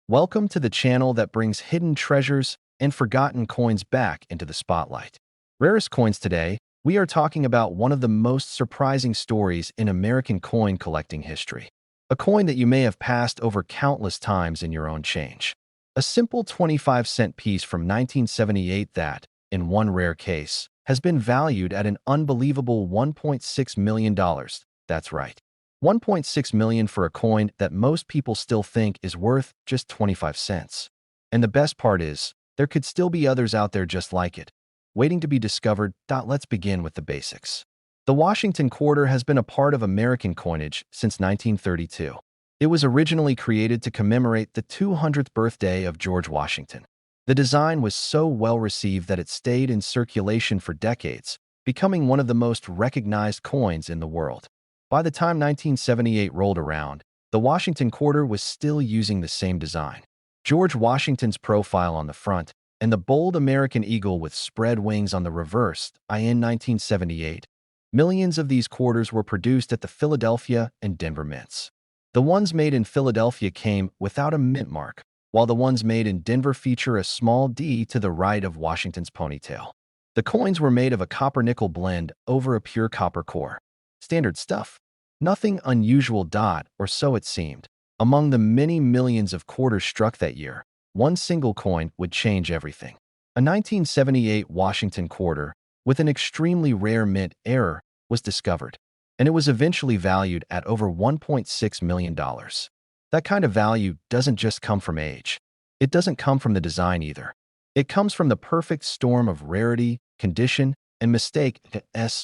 Welcome to the channel that brings hidden treasures and forgotten coins back into the spotlight. Rarest Coins. Today, we are talking about one of the most surprising stories in American coin collecting history. A coin that you may have passed over countless times in your own change. A simple 25-cent piece from 1978 that, in one rare case, has been valued at an unbelievable $1.6 million. That's right. 1.6 million for a coin that most people still think is worth just 25 cents. And the best part is, there could still be others out there just like it, waiting to be discovered. Let's begin with the basics. The Washington quarter has been a part of American coinage since 1932. It was originally created to commemorate the 200th birthday of George Washington. The design was so well received that it stayed in circulation for decades, becoming one of the most recognized coins in the world. By the time 1978 rolled around, the Washington quarter was still using the same design. George Washington's profile on the front and the bold American eagle with spread wings on the reverse. In 1978, millions of these quarters were produced at the Philadelphia and Denver mints. The ones made in Philadelphia came without a mint mark, while the ones made in Denver feature a small D to the right of Washington's ponytail. The coins were made of a copper-nickel blend over a pure copper core. Standard stuff. Nothing unusual. Or so it seemed. Among the many millions of quarters struck that year, one single coin would change everything. A 1978 Washington quarter, with an extremely rare mint error, was discovered, and it was eventually valued at over $1.6 million. That kind of value doesn't just come from age. It doesn't come from the design either. It comes from the perfect storm of rarity, condition, and mistake.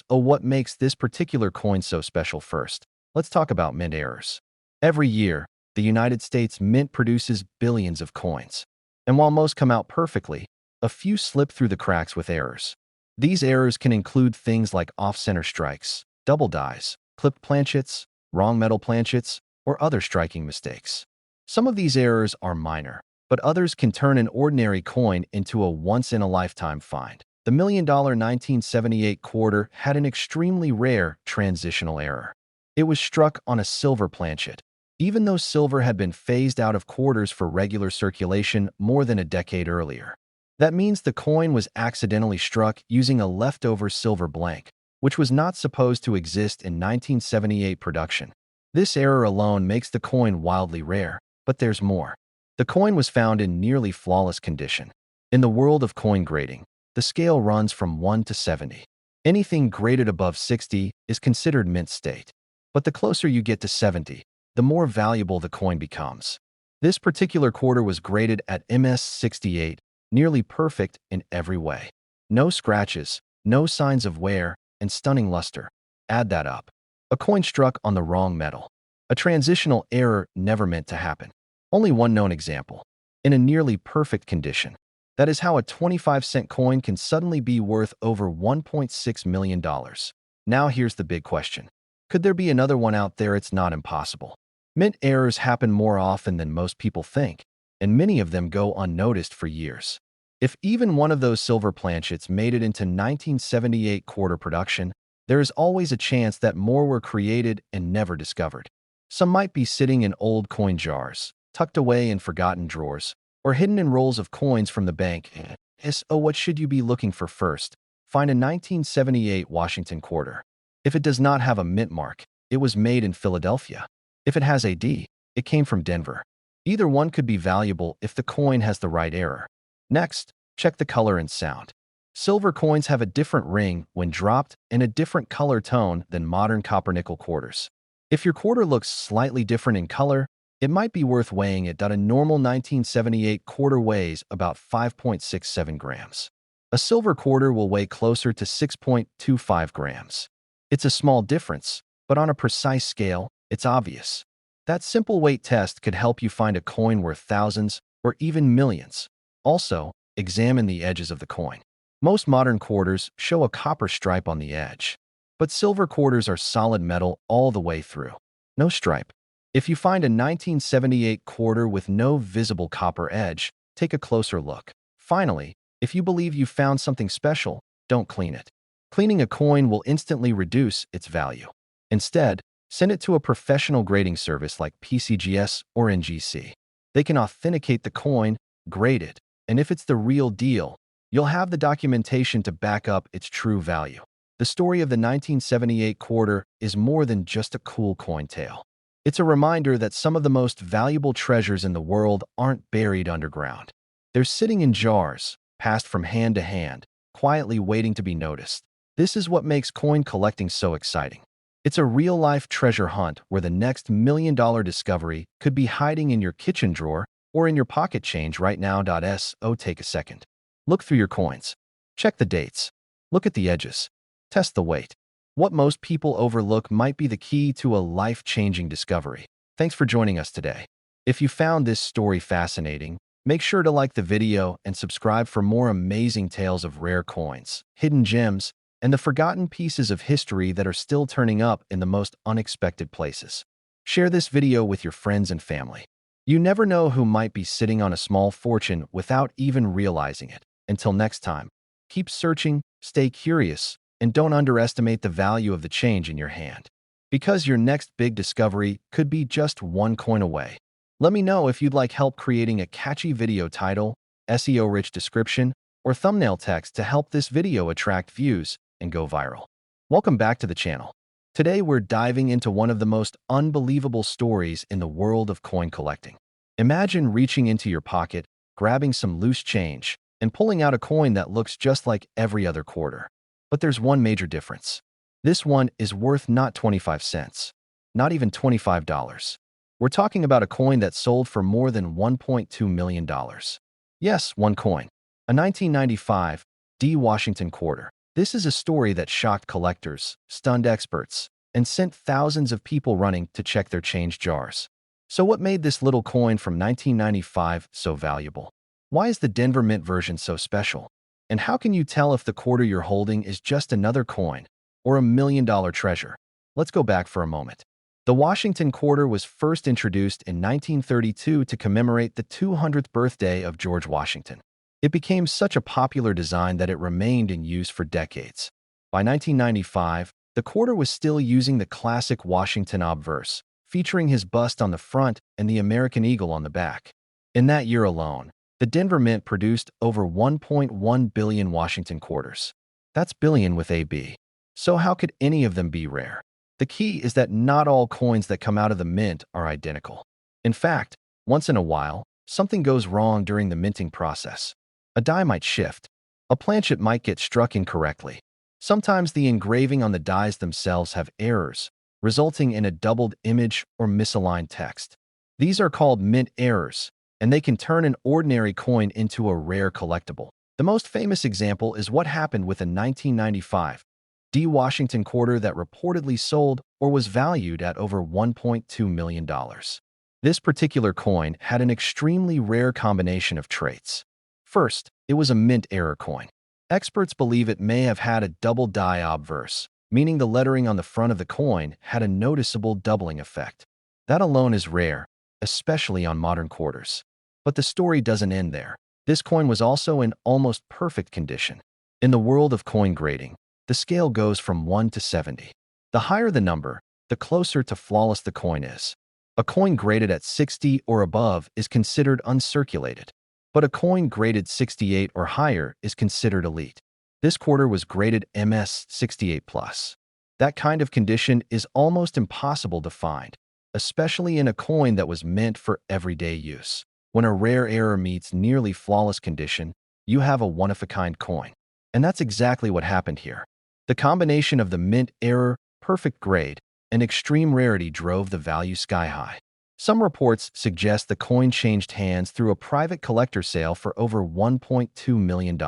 What makes this particular coin so special? First, let's talk about mint errors. Every year, the United States Mint produces billions of coins. And while most come out perfectly, a few slip through the cracks with errors. These errors can include things like off-center strikes, double dies, clipped planchets, wrong metal planchets, or other striking mistakes. Some of these errors are minor, but others can turn an ordinary coin into a once-in-a-lifetime find. The $1 million 1978 quarter had an extremely rare transitional error. It was struck on a silver planchet, even though silver had been phased out of quarters for regular circulation more than a decade earlier. That means the coin was accidentally struck using a leftover silver blank, which was not supposed to exist in 1978 production. This error alone makes the coin wildly rare, but there's more. The coin was found in nearly flawless condition. In the world of coin grading, the scale runs from 1 to 70. Anything graded above 60 is considered mint state. But the closer you get to 70, the more valuable the coin becomes. This particular quarter was graded at MS-68, nearly perfect in every way. No scratches, no signs of wear, and stunning luster. Add that up. A coin struck on the wrong metal. A transitional error never meant to happen. Only one known example. In a nearly perfect condition. That is how a 25-cent coin can suddenly be worth over $1.6 million. Now here's the big question. Could there be another one out there? It's not impossible. Mint errors happen more often than most people think, and many of them go unnoticed for years. If even one of those silver planchets made it into 1978 quarter production, there is always a chance that more were created and never discovered. Some might be sitting in old coin jars, tucked away in forgotten drawers, or hidden in rolls of coins from the bank. What should you be looking for first? Find a 1978 Washington quarter. If it does not have a mint mark, it was made in Philadelphia. If it has a D, it came from Denver. Either one could be valuable if the coin has the right error. Next, check the color and sound. Silver coins have a different ring when dropped and a different color tone than modern copper-nickel quarters. If your quarter looks slightly different in color, it might be worth weighing it. A normal 1978 quarter weighs about 5.67 grams. A silver quarter will weigh closer to 6.25 grams. It's a small difference, but on a precise scale, it's obvious. That simple weight test could help you find a coin worth thousands or even millions. Also, examine the edges of the coin. Most modern quarters show a copper stripe on the edge, but silver quarters are solid metal all the way through. No stripe. If you find a 1978 quarter with no visible copper edge, take a closer look. Finally, if you believe you found something special, don't clean it. Cleaning a coin will instantly reduce its value. Instead, send it to a professional grading service like PCGS or NGC. They can authenticate the coin, grade it, and if it's the real deal, you'll have the documentation to back up its true value. The story of the 1978 quarter is more than just a cool coin tale. It's a reminder that some of the most valuable treasures in the world aren't buried underground. They're sitting in jars, passed from hand to hand, quietly waiting to be noticed. This is what makes coin collecting so exciting. It's a real-life treasure hunt where the next million-dollar discovery could be hiding in your kitchen drawer or in your pocket change right now. So take a second. Look through your coins. Check the dates. Look at the edges. Test the weight. What most people overlook might be the key to a life-changing discovery. Thanks for joining us today. If you found this story fascinating, make sure to like the video and subscribe for more amazing tales of rare coins, hidden gems, and the forgotten pieces of history that are still turning up in the most unexpected places. Share this video with your friends and family. You never know who might be sitting on a small fortune without even realizing it. Until next time, keep searching, stay curious, and don't underestimate the value of the change in your hand. Because your next big discovery could be just one coin away. Let me know if you'd like help creating a catchy video title, SEO-rich description, or thumbnail text to help this video attract views and go viral. Welcome back to the channel. Today we're diving into one of the most unbelievable stories in the world of coin collecting. Imagine reaching into your pocket, grabbing some loose change, and pulling out a coin that looks just like every other quarter. But there's one major difference. This one is worth not 25 cents, not even $25. We're talking about a coin that sold for more than $1.2 million. Yes, one coin. A 1995 D. Washington quarter. This is a story that shocked collectors, stunned experts, and sent thousands of people running to check their change jars. So what made this little coin from 1995 so valuable? Why is the Denver Mint version so special? And how can you tell if the quarter you're holding is just another coin or a million-dollar treasure? Let's go back for a moment. The Washington quarter was first introduced in 1932 to commemorate the 200th birthday of George Washington. It became such a popular design that it remained in use for decades. By 1995, the quarter was still using the classic Washington obverse, featuring his bust on the front and the American eagle on the back. In that year alone, the Denver Mint produced over 1.1 billion Washington quarters. That's billion with a B. So how could any of them be rare? The key is that not all coins that come out of the mint are identical. In fact, once in a while, something goes wrong during the minting process. A die might shift. A planchet might get struck incorrectly. Sometimes the engraving on the dies themselves have errors, resulting in a doubled image or misaligned text. These are called mint errors, and they can turn an ordinary coin into a rare collectible. The most famous example is what happened with a 1995 D. Washington quarter that reportedly sold or was valued at over $1.2 million. This particular coin had an extremely rare combination of traits. First, it was a mint error coin. Experts believe it may have had a double die obverse, meaning the lettering on the front of the coin had a noticeable doubling effect. That alone is rare, especially on modern quarters. But the story doesn't end there. This coin was also in almost perfect condition. In the world of coin grading, the scale goes from 1 to 70. The higher the number, the closer to flawless the coin is. A coin graded at 60 or above is considered uncirculated, but a coin graded 68 or higher is considered elite. This quarter was graded MS 68+. That kind of condition is almost impossible to find, especially in a coin that was meant for everyday use. When a rare error meets nearly flawless condition, you have a one-of-a-kind coin. And that's exactly what happened here. The combination of the mint error, perfect grade, and extreme rarity drove the value sky high. Some reports suggest the coin changed hands through a private collector sale for over $1.2 million.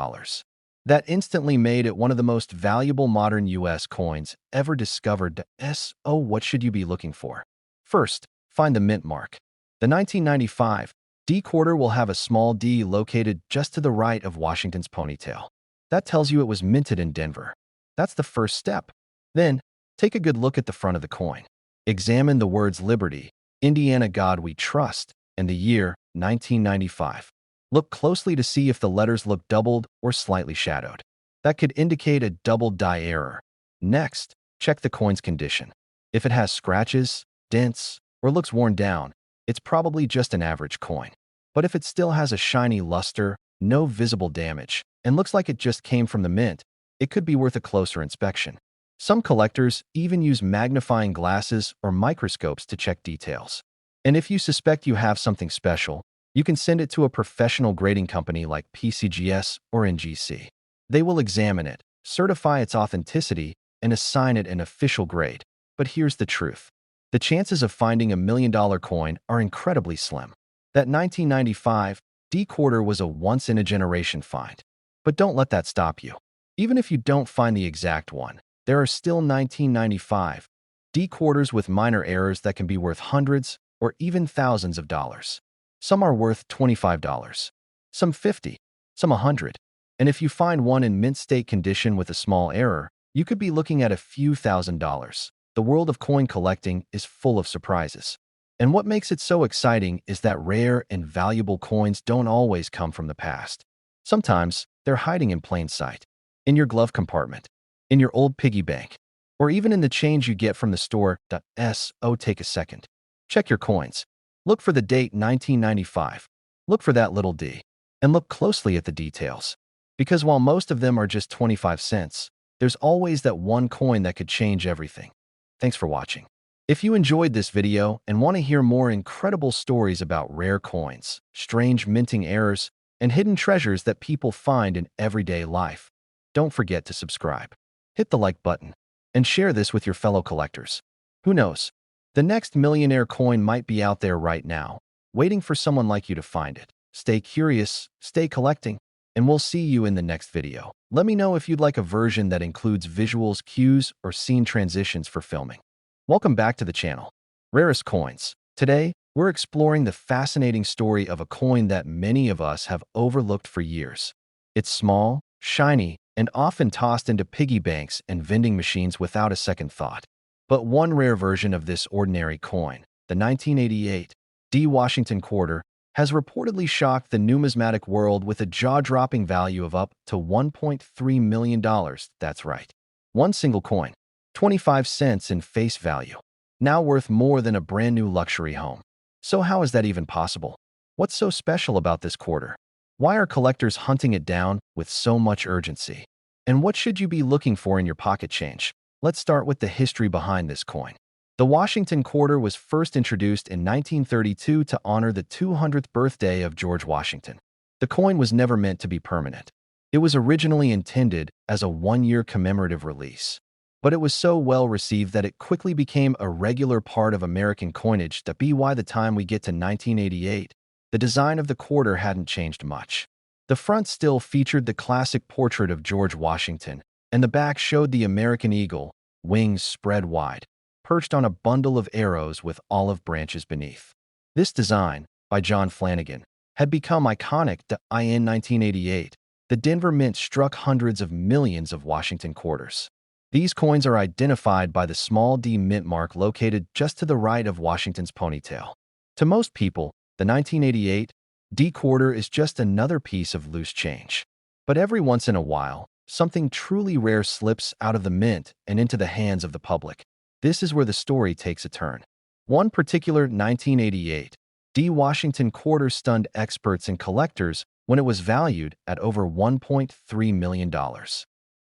That instantly made it one of the most valuable modern U.S. coins ever discovered. So what should you be looking for? First, find the mint mark. The 1995 D quarter will have a small D located just to the right of Washington's ponytail. That tells you it was minted in Denver. That's the first step. Then, take a good look at the front of the coin. Examine the words Liberty, Indiana God We Trust, and the year 1995. Look closely to see if the letters look doubled or slightly shadowed. That could indicate a double die error. Next, check the coin's condition. If it has scratches, dents, or looks worn down, it's probably just an average coin. But if it still has a shiny luster, no visible damage, and looks like it just came from the mint, it could be worth a closer inspection. Some collectors even use magnifying glasses or microscopes to check details. And if you suspect you have something special, you can send it to a professional grading company like PCGS or NGC. They will examine it, certify its authenticity, and assign it an official grade. But here's the truth. The chances of finding $1 million coin are incredibly slim. That 1995 D quarter was a once-in-a-generation find. But don't let that stop you. Even if you don't find the exact one, there are still 1995 D quarters with minor errors that can be worth hundreds or even thousands of dollars. Some are worth $25, some $50, some $100. And if you find one in mint state condition with a small error, you could be looking at a few $1,000s. The world of coin collecting is full of surprises. And what makes it so exciting is that rare and valuable coins don't always come from the past. Sometimes they're hiding in plain sight, in your glove compartment, in your old piggy bank, or even in the change you get from the store. Take a second. Check your coins. Look for the date 1995. Look for that little D. And look closely at the details. Because while most of them are just 25 cents, there's always that one coin that could change everything. Thanks for watching. If you enjoyed this video and want to hear more incredible stories about rare coins, strange minting errors, and hidden treasures that people find in everyday life, don't forget to subscribe. Hit the like button and share this with your fellow collectors. Who knows? The next millionaire coin might be out there right now, waiting for someone like you to find it. Stay curious, stay collecting, and we'll see you in the next video. Let me know if you'd like a version that includes visuals, cues, or scene transitions for filming. Welcome back to the channel, Rarest Coins. Today, we're exploring the fascinating story of a coin that many of us have overlooked for years. It's small, shiny, and often tossed into piggy banks and vending machines without a second thought. But one rare version of this ordinary coin, the 1988 D Washington quarter, has reportedly shocked the numismatic world with a jaw-dropping value of up to $1.3 million. That's right. One single coin, 25 cents in face value, now worth more than a brand new luxury home. So how is that even possible? What's so special about this quarter? Why are collectors hunting it down with so much urgency? And what should you be looking for in your pocket change? Let's start with the history behind this coin. The Washington quarter was first introduced in 1932 to honor the 200th birthday of George Washington. The coin was never meant to be permanent. It was originally intended as a one-year commemorative release. But it was so well received that it quickly became a regular part of American coinage. By the time we get to 1988, the design of the quarter hadn't changed much. The front still featured the classic portrait of George Washington, and the back showed the American eagle, wings spread wide, perched on a bundle of arrows with olive branches beneath. This design, by John Flanagan, had become iconic. In 1988, the Denver Mint struck hundreds of millions of Washington quarters. These coins are identified by the small D mint mark located just to the right of Washington's ponytail. To most people, the 1988 D quarter is just another piece of loose change. But every once in a while, something truly rare slips out of the mint and into the hands of the public. This is where the story takes a turn. One particular 1988 D Washington quarter stunned experts and collectors when it was valued at over $1.3 million.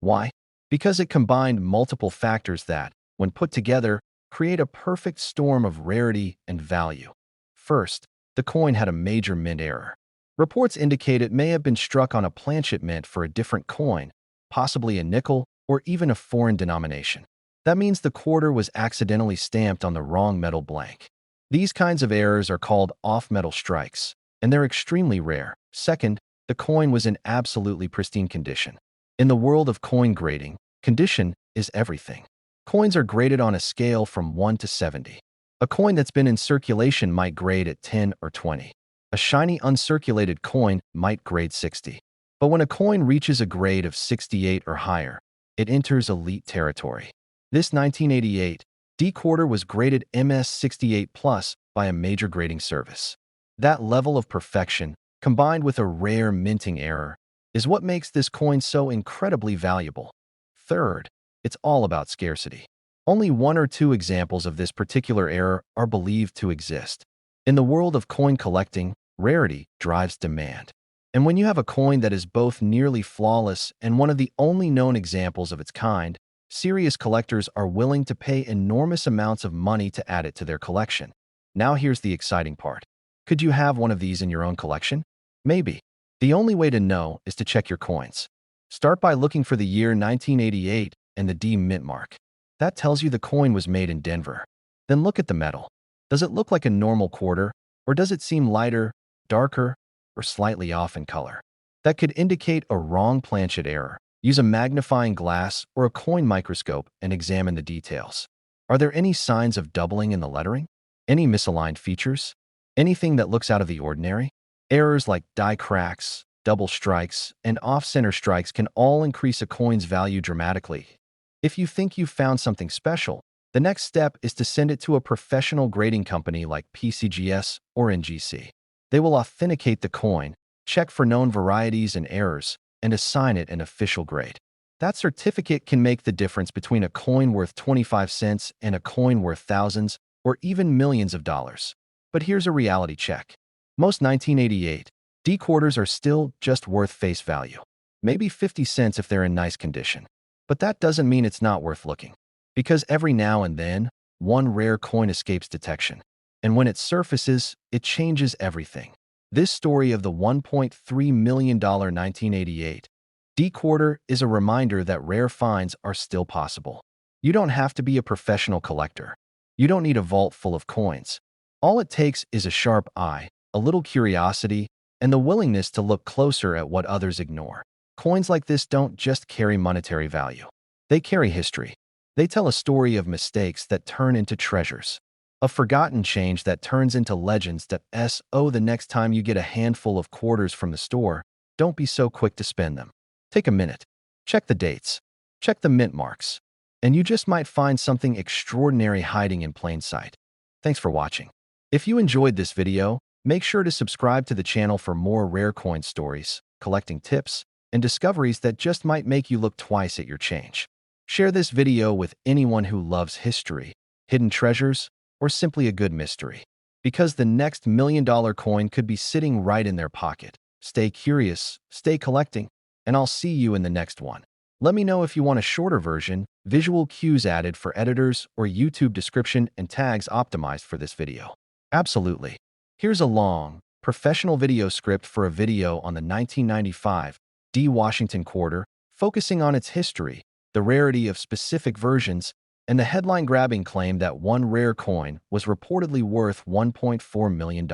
Why? Because it combined multiple factors that, when put together, create a perfect storm of rarity and value. First, the coin had a major mint error. Reports indicate it may have been struck on a planchet mint for a different coin, possibly a nickel or even a foreign denomination. That means the quarter was accidentally stamped on the wrong metal blank. These kinds of errors are called off-metal strikes, and they're extremely rare. Second, the coin was in absolutely pristine condition. In the world of coin grading, condition is everything. Coins are graded on a scale from 1 to 70. A coin that's been in circulation might grade at 10 or 20. A shiny uncirculated coin might grade 60. But when a coin reaches a grade of 68 or higher, it enters elite territory. This 1988 D quarter was graded MS 68 Plus by a major grading service. That level of perfection, combined with a rare minting error, is what makes this coin so incredibly valuable. Third, it's all about scarcity. Only one or two examples of this particular error are believed to exist. In the world of coin collecting, rarity drives demand. And when you have a coin that is both nearly flawless and one of the only known examples of its kind, serious collectors are willing to pay enormous amounts of money to add it to their collection. Now here's the exciting part. Could you have one of these in your own collection? Maybe. The only way to know is to check your coins. Start by looking for the year 1988 and the D mint mark. That tells you the coin was made in Denver. Then look at the metal. Does it look like a normal quarter, or does it seem lighter, darker, or slightly off in color? That could indicate a wrong planchet error. Use a magnifying glass or a coin microscope and examine the details. Are there any signs of doubling in the lettering? Any misaligned features? Anything that looks out of the ordinary? Errors like die cracks, double strikes, and off-center strikes can all increase a coin's value dramatically. If you think you've found something special, the next step is to send it to a professional grading company like PCGS or NGC. They will authenticate the coin, check for known varieties and errors, and assign it an official grade. That certificate can make the difference between a coin worth 25 cents and a coin worth thousands or even millions of dollars. But here's a reality check. Most 1988 D quarters are still just worth face value. Maybe 50 cents if they're in nice condition. But that doesn't mean it's not worth looking. Because every now and then, one rare coin escapes detection. And when it surfaces, it changes everything. This story of the $1.3 million 1988 D quarter is a reminder that rare finds are still possible. You don't have to be a professional collector. You don't need a vault full of coins. All it takes is a sharp eye, a little curiosity, and the willingness to look closer at what others ignore. Coins like this don't just carry monetary value. They carry history. They tell a story of mistakes that turn into treasures. A forgotten change that turns into legends that the next time you get a handful of quarters from the store, don't be so quick to spend them. Take a minute. Check the dates. Check the mint marks. And you just might find something extraordinary hiding in plain sight. Thanks for watching. If you enjoyed this video, make sure to subscribe to the channel for more rare coin stories, collecting tips, and discoveries that just might make you look twice at your change. Share this video with anyone who loves history, hidden treasures, or simply a good mystery. Because the next $1 million coin could be sitting right in their pocket. Stay curious, stay collecting, and I'll see you in the next one. Let me know if you want a shorter version, visual cues added for editors, or YouTube description and tags optimized for this video. Absolutely. Here's a long, professional video script for a video on the 1995 D Washington quarter, focusing on its history, the rarity of specific versions, and the headline-grabbing claim that one rare coin was reportedly worth $1.4 million.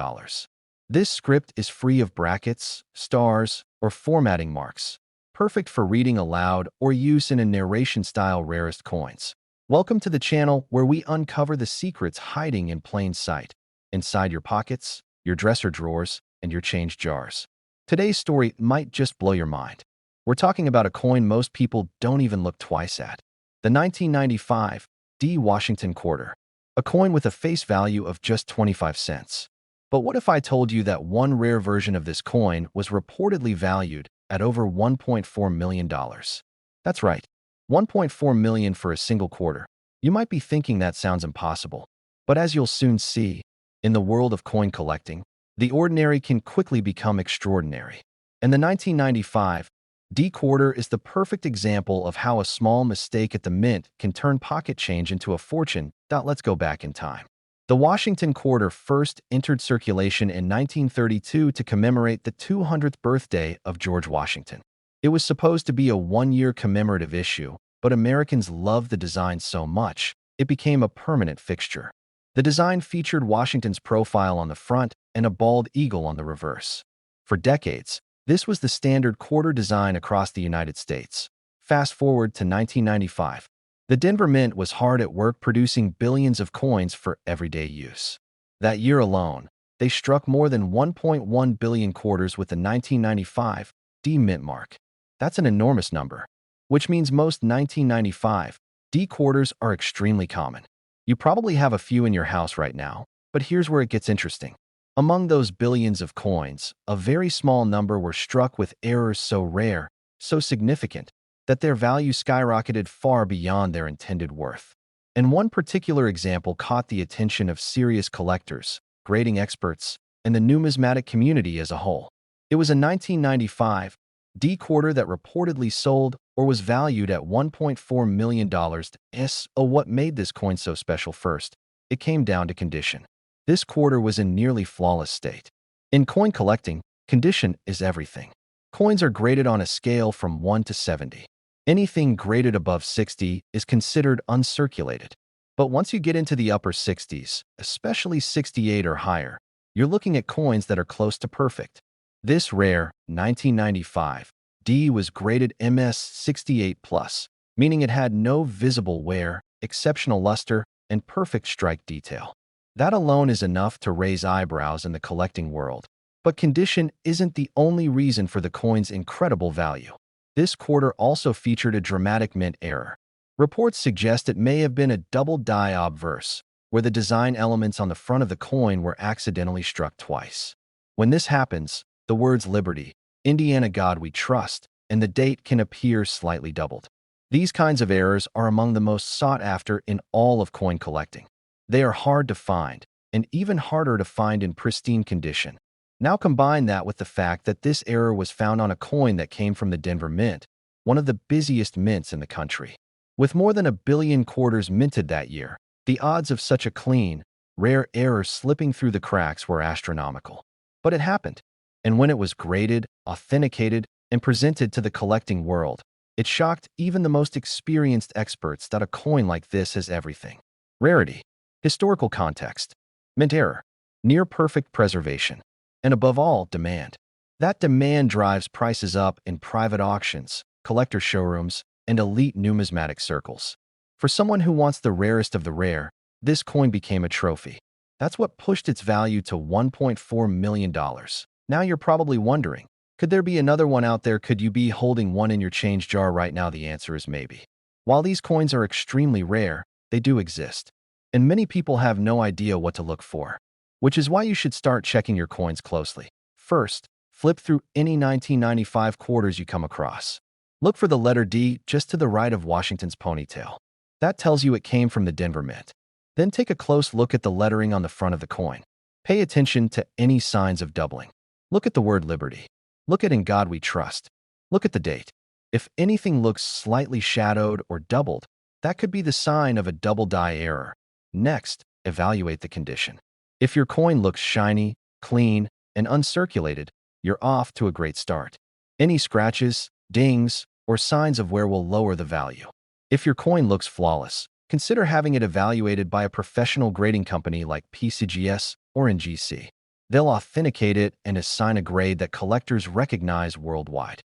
This script is free of brackets, stars, or formatting marks, perfect for reading aloud or use in a narration-style rarest coins. Welcome to the channel where we uncover the secrets hiding in plain sight, inside your pockets, your dresser drawers, and your change jars. Today's story might just blow your mind. We're talking about a coin most people don't even look twice at. The 1995 D Washington quarter. A coin with a face value of just 25 cents. But what if I told you that one rare version of this coin was reportedly valued at over $1.4 million? That's right, $1.4 million for a single quarter. You might be thinking that sounds impossible. But as you'll soon see, in the world of coin collecting, the ordinary can quickly become extraordinary. And the 1995 D quarter is the perfect example of how a small mistake at the mint can turn pocket change into a fortune. Let's go back in time. The Washington quarter first entered circulation in 1932 to commemorate the 200th birthday of George Washington. It was supposed to be a one-year commemorative issue, but Americans loved the design so much, it became a permanent fixture. The design featured Washington's profile on the front and a bald eagle on the reverse. For decades, this was the standard quarter design across the United States. Fast forward to 1995. The Denver Mint was hard at work producing billions of coins for everyday use. That year alone, they struck more than 1.1 billion quarters with the 1995 D mint mark. That's an enormous number, which means most 1995 D quarters are extremely common. You probably have a few in your house right now, but here's where it gets interesting. Among those billions of coins, a very small number were struck with errors so rare, so significant, that their value skyrocketed far beyond their intended worth. And one particular example caught the attention of serious collectors, grading experts, and the numismatic community as a whole. It was a 1995 D quarter that reportedly sold or was valued at $1.4 million. What made this coin so special? First, it came down to condition. This quarter was in nearly flawless state. In coin collecting, condition is everything. Coins are graded on a scale from 1 to 70. Anything graded above 60 is considered uncirculated. But once you get into the upper 60s, especially 68 or higher, you're looking at coins that are close to perfect. This rare 1995 D was graded MS 68+, meaning it had no visible wear, exceptional luster, and perfect strike detail. That alone is enough to raise eyebrows in the collecting world. But condition isn't the only reason for the coin's incredible value. This quarter also featured a dramatic mint error. Reports suggest it may have been a double die obverse, where the design elements on the front of the coin were accidentally struck twice. When this happens, the words Liberty, Indiana God We Trust, and the date can appear slightly doubled. These kinds of errors are among the most sought after in all of coin collecting. They are hard to find, and even harder to find in pristine condition. Now combine that with the fact that this error was found on a coin that came from the Denver Mint, one of the busiest mints in the country. With more than 1 billion quarters minted that year, the odds of such a clean, rare error slipping through the cracks were astronomical. But it happened. And when it was graded, authenticated, and presented to the collecting world, it shocked even the most experienced experts that a coin like this has everything. Rarity, historical context, mint error, near-perfect preservation, and above all, demand. That demand drives prices up in private auctions, collector showrooms, and elite numismatic circles. For someone who wants the rarest of the rare, this coin became a trophy. That's what pushed its value to $1.4 million. Now you're probably wondering, could there be another one out there? Could you be holding one in your change jar right now? The answer is maybe. While these coins are extremely rare, they do exist. And many people have no idea what to look for, which is why you should start checking your coins closely. First, flip through any 1995 quarters you come across. Look for the letter D just to the right of Washington's ponytail. That tells you it came from the Denver Mint. Then take a close look at the lettering on the front of the coin. Pay attention to any signs of doubling. Look at the word Liberty. Look at In God We Trust. Look at the date. If anything looks slightly shadowed or doubled, that could be the sign of a double die error. Next, evaluate the condition. If your coin looks shiny, clean, and uncirculated, you're off to a great start. Any scratches, dings, or signs of wear will lower the value. If your coin looks flawless, consider having it evaluated by a professional grading company like PCGS or NGC. They'll authenticate it and assign a grade that collectors recognize worldwide.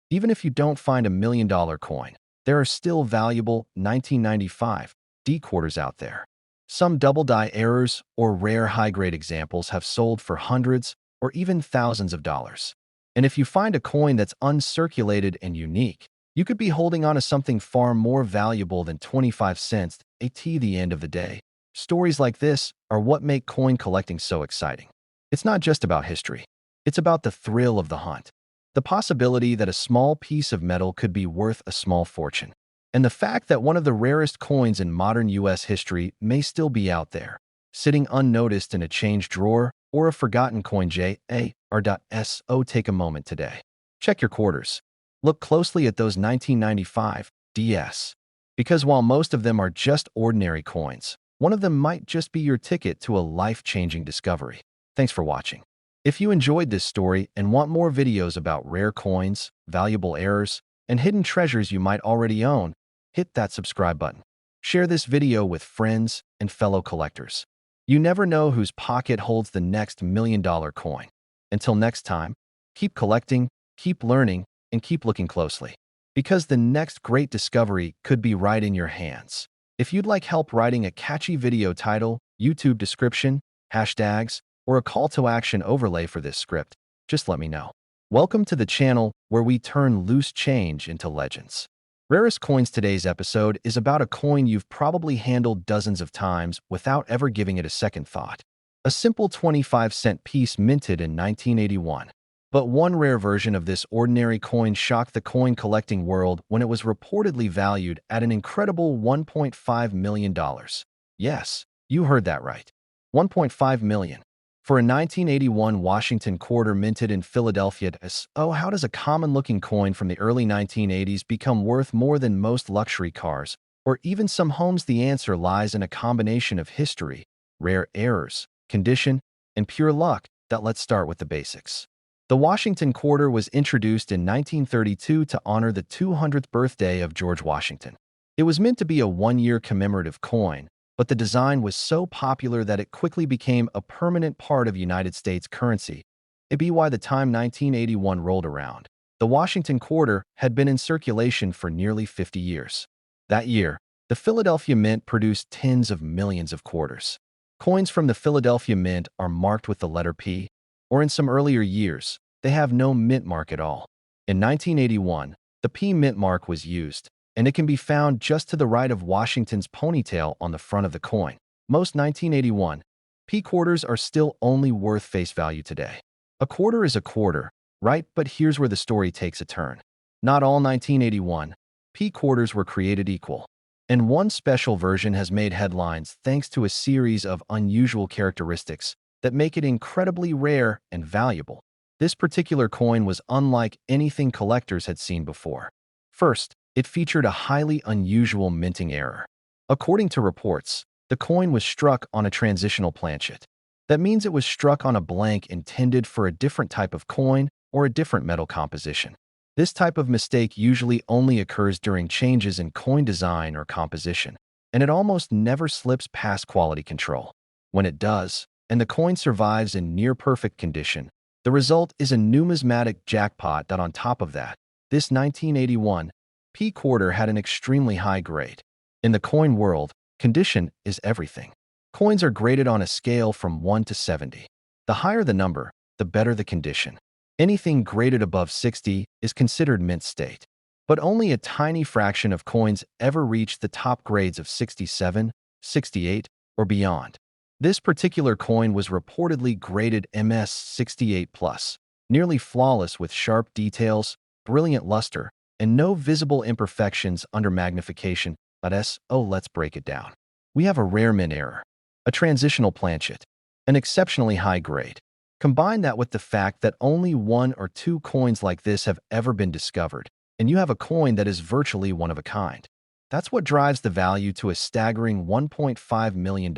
Even if you don't find $1 million coin, there are still valuable 1995 D quarters out there. Some double die errors or rare high-grade examples have sold for hundreds or even thousands of dollars. And if you find a coin that's uncirculated and unique, you could be holding on to something far more valuable than 25 cents at the end of the day. Stories like this are what make coin collecting so exciting. It's not just about history. It's about the thrill of the hunt. The possibility that a small piece of metal could be worth a small fortune. And the fact that one of the rarest coins in modern U.S. history may still be out there, sitting unnoticed in a change drawer or a forgotten coin. JAR.SO. Take a moment today. Check your quarters. Look closely at those 1995 DS. Because while most of them are just ordinary coins, one of them might just be your ticket to a life-changing discovery. Thanks for watching. If you enjoyed this story and want more videos about rare coins, valuable errors, and hidden treasures you might already own, hit that subscribe button. Share this video with friends and fellow collectors. You never know whose pocket holds the next $1 million coin. Until next time, keep collecting, keep learning, and keep looking closely. Because the next great discovery could be right in your hands. If you'd like help writing a catchy video title, YouTube description, hashtags, or a call to action overlay for this script, just let me know. Welcome to the channel where we turn loose change into legends. Rarest Coins. Today's episode is about a coin you've probably handled dozens of times without ever giving it a second thought. A simple 25-cent piece minted in 1981. But one rare version of this ordinary coin shocked the coin collecting world when it was reportedly valued at an incredible $1.5 million. Yes, you heard that right. $1.5 million. For a 1981 Washington quarter minted in Philadelphia, how does a common-looking coin from the early 1980s become worth more than most luxury cars, or even some homes? The answer lies in a combination of history, rare errors, condition, and pure luck. Let's start with the basics. The Washington quarter was introduced in 1932 to honor the 200th birthday of George Washington. It was meant to be a one-year commemorative coin, but the design was so popular that it quickly became a permanent part of United States currency. By the time 1981 rolled around, the Washington quarter had been in circulation for nearly 50 years. That year, the Philadelphia Mint produced tens of millions of quarters. Coins from the Philadelphia Mint are marked with the letter P, or in some earlier years, they have no mint mark at all. In 1981, the P mint mark was used, and it can be found just to the right of Washington's ponytail on the front of the coin. Most 1981 P quarters are still only worth face value today. A quarter is a quarter, right? But here's where the story takes a turn. Not all 1981 P quarters were created equal, and one special version has made headlines thanks to a series of unusual characteristics that make it incredibly rare and valuable. This particular coin was unlike anything collectors had seen before. First, it featured a highly unusual minting error. According to reports, the coin was struck on a transitional planchet. That means it was struck on a blank intended for a different type of coin or a different metal composition. This type of mistake usually only occurs during changes in coin design or composition, and it almost never slips past quality control. When it does, and the coin survives in near-perfect condition, the result is a numismatic jackpot. On top of that, this 1981 P quarter had an extremely high grade. In the coin world, condition is everything. Coins are graded on a scale from 1 to 70. The higher the number, the better the condition. Anything graded above 60 is considered mint state. But only a tiny fraction of coins ever reach the top grades of 67, 68, or beyond. This particular coin was reportedly graded MS 68+, nearly flawless with sharp details, brilliant luster, and no visible imperfections under magnification. Let's break it down. We have a rare mint error, a transitional planchet, an exceptionally high grade. Combine that with the fact that only one or two coins like this have ever been discovered, and you have a coin that is virtually one of a kind. That's what drives the value to a staggering $1.5 million.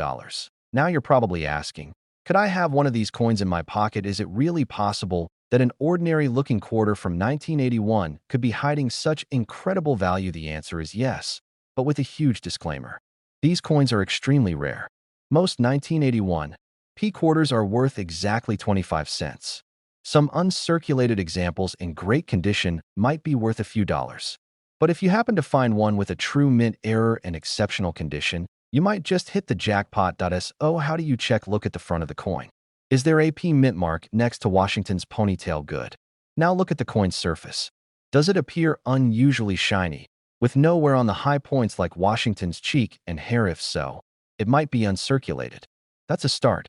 Now you're probably asking, could I have one of these coins in my pocket? Is it really possible that an ordinary-looking quarter from 1981 could be hiding such incredible value? The answer is yes, but with a huge disclaimer. These coins are extremely rare. Most 1981 P quarters are worth exactly 25 cents. Some uncirculated examples in great condition might be worth a few dollars. But if you happen to find one with a true mint error and exceptional condition, you might just hit the jackpot. How do you check? Look at the front of the coin. Is there a P mint mark next to Washington's ponytail? Good. Now look at the coin's surface. Does it appear unusually shiny, with no wear on the high points like Washington's cheek and hair? If so, it might be uncirculated. That's a start.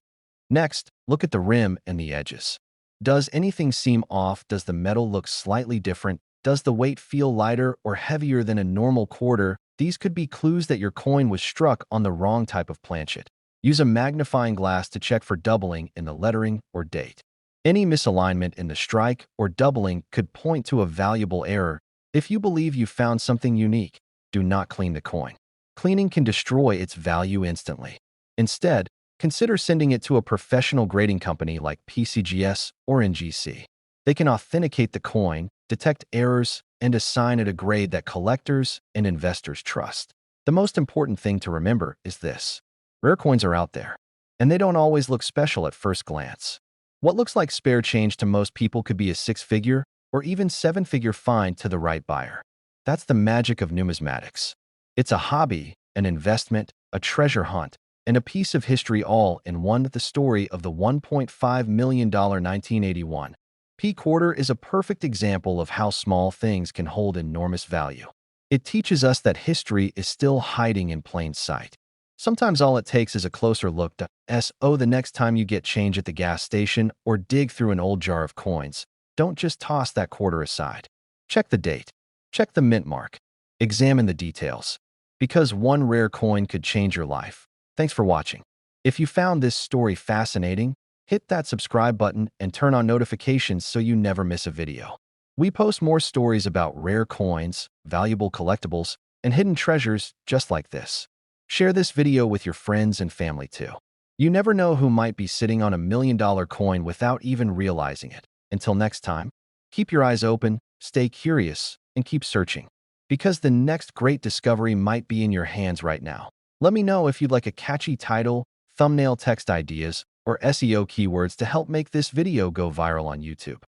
Next, look at the rim and the edges. Does anything seem off? Does the metal look slightly different? Does the weight feel lighter or heavier than a normal quarter? These could be clues that your coin was struck on the wrong type of planchet. Use a magnifying glass to check for doubling in the lettering or date. Any misalignment in the strike or doubling could point to a valuable error. If you believe you found something unique, do not clean the coin. Cleaning can destroy its value instantly. Instead, consider sending it to a professional grading company like PCGS or NGC. They can authenticate the coin, detect errors, and assign it a grade that collectors and investors trust. The most important thing to remember is this. Rare coins are out there, and they don't always look special at first glance. What looks like spare change to most people could be a six-figure or even seven-figure find to the right buyer. That's the magic of numismatics. It's a hobby, an investment, a treasure hunt, and a piece of history all in one. The story of the $1.5 million 1981 P quarter is a perfect example of how small things can hold enormous value. It teaches us that history is still hiding in plain sight. Sometimes all it takes is a closer look. The next time you get change at the gas station or dig through an old jar of coins, don't just toss that quarter aside. Check the date. Check the mint mark. Examine the details. Because one rare coin could change your life. Thanks for watching. If you found this story fascinating, Hit that subscribe button and turn on notifications so you never miss a video. We post more stories about rare coins, valuable collectibles, and hidden treasures just like this. Share this video with your friends and family too. You never know who might be sitting on $1 million coin without even realizing it. Until next time, keep your eyes open, stay curious, and keep searching. Because the next great discovery might be in your hands right now. Let me know if you'd like a catchy title, thumbnail text ideas, or SEO keywords to help make this video go viral on YouTube.